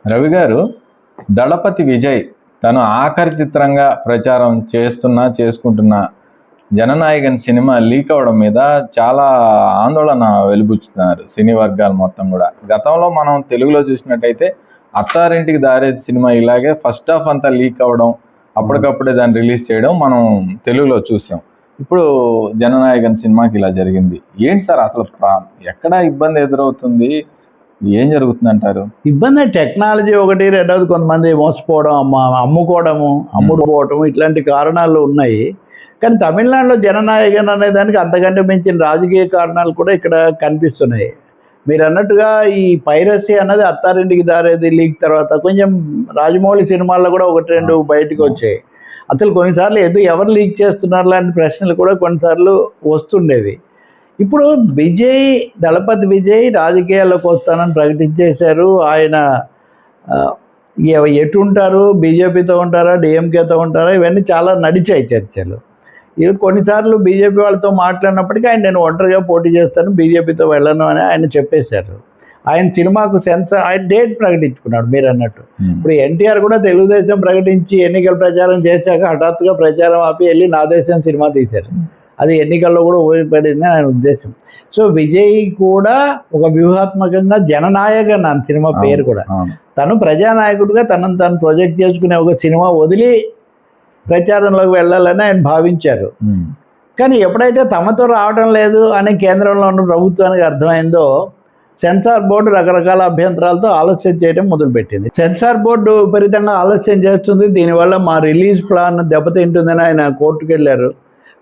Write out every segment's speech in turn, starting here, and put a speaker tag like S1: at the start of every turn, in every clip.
S1: రవి గారు, దళపతి విజయ్ తను ఆఖరి చిత్రంగా ప్రచారం చేసుకుంటున్న జననాయకన్ సినిమా లీక్ అవడం మీద చాలా ఆందోళన వెలిబుచ్చుతున్నారు సినీ వర్గాలు మొత్తం కూడా. గతంలో మనం తెలుగులో చూసినట్టయితే అత్తారింటికి దారేది సినిమా ఇలాగే ఫస్ట్ హాఫ్ అంతా లీక్ అవ్వడం, అప్పటికప్పుడే దాన్ని రిలీజ్ చేయడం మనం తెలుగులో చూసాం. ఇప్పుడు జననాయకన్ సినిమాకి ఇలా జరిగింది. ఏంటి సార్ అసలు ఎక్కడ ఇబ్బంది ఎదురవుతుంది? ఏం జరుగుతుంది అంటారు?
S2: ఇబ్బంది టెక్నాలజీ ఒకటి, రెండవది కొంతమంది మోసపోవడం, అమ్ముకోవడము, అమ్ముడుపోవటం, ఇట్లాంటి కారణాలు ఉన్నాయి. కానీ తమిళనాడులో జననాయకన్ అనే దానికి అంతకంటే మించిన రాజకీయ కారణాలు కూడా ఇక్కడ కనిపిస్తున్నాయి. మీరు అన్నట్టుగా ఈ పైరసీ అన్నది అత్తారింటికి దారేది లీక్ తర్వాత కొంచెం రాజమౌళి సినిమాల్లో కూడా ఒకటి రెండు బయటకు వచ్చాయి. అసలు కొన్నిసార్లు ఎవరు లీక్ చేస్తున్నారు లాంటి ప్రశ్నలు కూడా కొన్నిసార్లు వస్తుండేవి. ఇప్పుడు దళపతి విజయ్ రాజకీయాల్లోకి వస్తానని ప్రకటించేశారు. ఆయన ఎటుంటారు, బీజేపీతో ఉంటారా, డిఎంకేతో ఉంటారా, ఇవన్నీ చాలా నడిచాయి చర్చలు. ఇది కొన్నిసార్లు బీజేపీ వాళ్ళతో మాట్లాడినప్పటికీ నేను ఒంటరిగా పోటీ చేస్తాను, బీజేపీతో వెళ్ళను అని ఆయన చెప్పేశారు. ఆయన సినిమాకు ఆయన డేట్ ప్రకటించుకున్నాడు మీరు అన్నట్టు. ఇప్పుడు ఎన్టీఆర్ కూడా తెలుగుదేశం ప్రకటించి ఎన్నికల ప్రచారం చేశాక హఠాత్తుగా ప్రచారం ఆపి వెళ్ళి నా దేశం సినిమా తీశారు. అది ఎన్నికల్లో కూడా ఉపయోగపడింది ఆయన ఉద్దేశం. సో విజయ్ కూడా ఒక వ్యూహాత్మకంగా జననాయకన్ అన్న సినిమా పేరు కూడా, తను ప్రజానాయకుడిగా తనను తను ప్రొజెక్ట్ చేసుకునే ఒక సినిమా వదిలి ప్రచారంలోకి వెళ్ళాలని ఆయన భావించారు. కానీ ఎప్పుడైతే తమతో రావడం లేదు అని కేంద్రంలో ఉన్న ప్రభుత్వానికి అర్థమైందో సెన్సార్ బోర్డు రకరకాల అభ్యంతరాలతో ఆలస్యం చేయడం మొదలుపెట్టింది. సెన్సార్ బోర్డు విపరీతంగా ఆలస్యం చేస్తుంది, దీనివల్ల మా రిలీజ్ ప్లాన్ దెబ్బతింటుందని ఆయన కోర్టుకు వెళ్ళారు.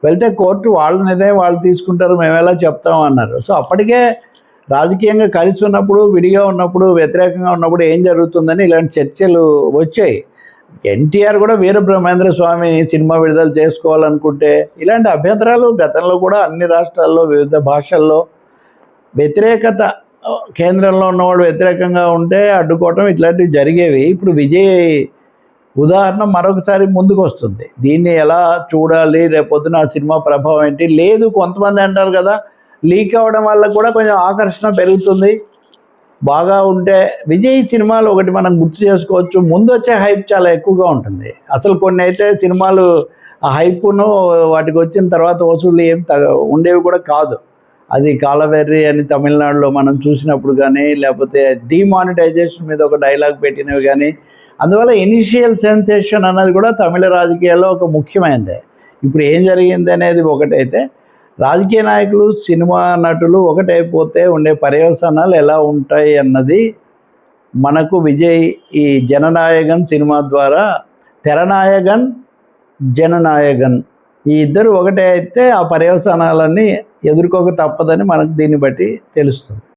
S2: వెళ్తే కోర్టు వాళ్ళ నిర్ణయం వాళ్ళు తీసుకుంటారు, మేము ఎలా చెప్తాం అన్నారు. సో అప్పటికే రాజకీయంగా కలిసి ఉన్నప్పుడు, విడిగా ఉన్నప్పుడు, వ్యతిరేకంగా ఉన్నప్పుడు ఏం జరుగుతుందని ఇలాంటి చర్చలు వచ్చాయి. ఎన్టీఆర్ కూడా వీరబ్రహ్మేంద్ర స్వామి సినిమా విడుదల చేసుకోవాలనుకుంటే ఇలాంటి అభ్యంతరాలు గతంలో కూడా అన్ని రాష్ట్రాల్లో వివిధ భాషల్లో వ్యతిరేకత, కేంద్రంలో ఉన్నవాడు వ్యతిరేకంగా ఉంటే అడ్డుకోవటం ఇట్లాంటివి జరిగేవి. ఇప్పుడు విజయ్ ఉదాహరణ మరొకసారి ముందుకు వస్తుంది. దీన్ని ఎలా చూడాలి, రేపొద్దున ఆ సినిమా ప్రభావం ఏంటి? లేదు, కొంతమంది అంటారు కదా లీక్ అవ్వడం వల్ల కూడా కొంచెం ఆకర్షణ పెరుగుతుంది, బాగా ఉంటే. విజయ్ సినిమాలు ఒకటి మనం గుర్తు చేసుకోవచ్చు, ముందు వచ్చే హైప్ చాలా ఎక్కువగా ఉంటుంది. అసలు కొన్ని అయితే సినిమాలు ఆ హైప్ను వాటికి వచ్చిన తర్వాత వసూళ్ళు ఏం ఉండేవి కూడా కాదు. అది కాలవెర్రి అని తమిళనాడులో మనం చూసినప్పుడు కానీ, లేకపోతే డిమానిటైజేషన్ మీద ఒక డైలాగ్ పెట్టినవి కానీ, అందువల్ల ఇనిషియల్ సెన్సేషన్ అన్నది కూడా తమిళ రాజకీయాల్లో ఒక ముఖ్యమైనదే. ఇప్పుడు ఏం జరిగింది అనేది ఒకటైతే, రాజకీయ నాయకులు, సినిమా నటులు ఒకటైపోతే ఉండే పర్యవసానాలు ఎలా ఉంటాయి అన్నది మనకు విజయ్ ఈ జననాయకన్ సినిమా ద్వారా, తెరనాయకన్, జననాయకన్ ఈ ఇద్దరు ఒకటే అయితే ఆ పర్యవసానాలన్నీ ఎదుర్కోక తప్పదని మనకు దీన్ని బట్టి తెలుస్తుంది.